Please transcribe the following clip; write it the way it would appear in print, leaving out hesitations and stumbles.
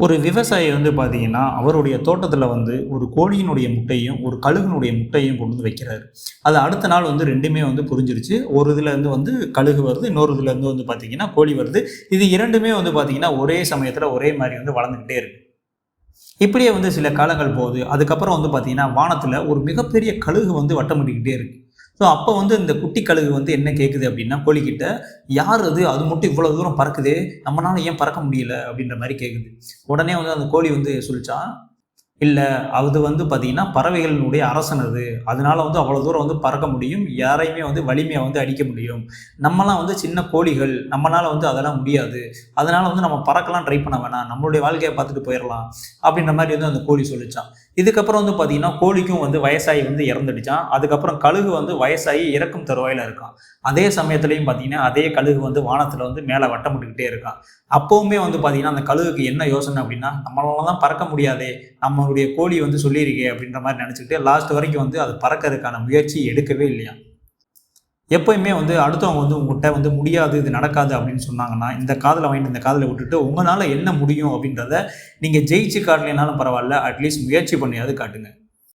ஒரு விவசாயி வந்து பார்த்தீங்கன்னா, அவருடைய தோட்டத்தில வந்து ஒரு கோழியினுடைய முட்டையும், ஒரு கழுகுனுடைய முட்டையும் கொண்டு வந்து வைக்கிறாரு. அது அடுத்த நாள் வந்து 2மே வந்து பொரிஞ்சிருச்சு. ஒரு இதுலேருந்து வந்து கழுகு வருது, இன்னொரு இதுலேருந்து வந்து பார்த்தீங்கன்னா, கோழி வருது. இது 2மே வந்து பார்த்தீங்கன்னா, ஒரே சமயத்தில ஒரே மாரி வந்து வளர்ந்துக்கிட்டே இருக்கு. இப்படியே வந்து சில காலங்கள் போகுது. அதுக்கப்புறம் வந்து பார்த்தீங்கன்னா, வானத்தில ஒரு மிகப்பெரிய கழுகு வந்து வட்டமிட்டுக்கிட்டே இருக்கு. ஸோ, அப்போ வந்து இந்த குட்டி கழுகு வந்து என்ன கேட்குது அப்படின்னா, கோழிக்கிட்ட, "யார் அது? அது மட்டும் இவ்வளோ தூரம் பறக்குதே! நம்மனால ஏன் பறக்க முடியல?" அப்படின்ற மாரி கேட்குது. உடனே வந்து அந்த கோழி வந்து சொல்லிச்சாம், இல்ல. அது வந்து பார்த்தீங்கன்னா, பறவைகளினுடைய அரசன் அது. அதனால வந்து அவ்வளோ தூரம் வந்து பறக்க முடியும். யாரையுமே வந்து வலிமையா வந்து அடிக்க முடியும். நம்மலாம் வந்து சின்ன கோழிகள். நம்மனால வந்து அதெல்லாம் முடியாது. அதனால வந்து நம்ம பறக்கலாம் ட்ரை பண்ண வேணாம். நம்மளுடைய வாழ்க்கைய பார்த்துட்டு போயிரலாம். அப்படின்ற மாரி வந்து அந்த கோழி சொல்லுச்சாம். இதுக்கப்புறம் வந்து பார்த்தீங்கன்னா, கோழிக்கும் வந்து வயசாகி வந்து இறந்துடுச்சாம். அதுக்கப்புறம் கழுகு வந்து வயசாகி இறக்கும் தருவாயில இருக்கான். அதே சமயத்திலயும் பார்த்தீங்கன்னா, அதே கழுகு வந்து வானத்தில வந்து மேல வட்டமிட்டுக்கிட்டே இருக்கான். அப்பவுமே வந்து பார்த்தீங்கன்னா, அந்த கழுகுக்கு என்ன யோசனை அப்படின்னா, நம்மளால தான் பறக்க முடியாதே! நம்மளுடைய கோழி வந்து சொல்லியிருக்கே அப்படின்ற மாரி நெனச்சுக்கிட்டு, லாஸ்ட் வரைக்கும் வந்து அது பறக்கறதுக்கான முயற்சி எடுக்கவே இல்லையாம். எப்பயுமே வந்து அடுத்தவங்க வந்து உங்ககிட்ட வந்து முடியாது, இது நடக்காது அப்படின்னு சொன்னாங்கன்னா, இந்த காதுல வாங்கிட்டு இந்த காதுல விட்டுட்டு, உங்கனால என்ன முடியும் அப்படின்றத நீங்க ஜெயிச்சு காட்டலைனாலும் பரவால்ல, அட்லீஸ்ட் முயற்சி பண்ணியாவது காட்டுங்க.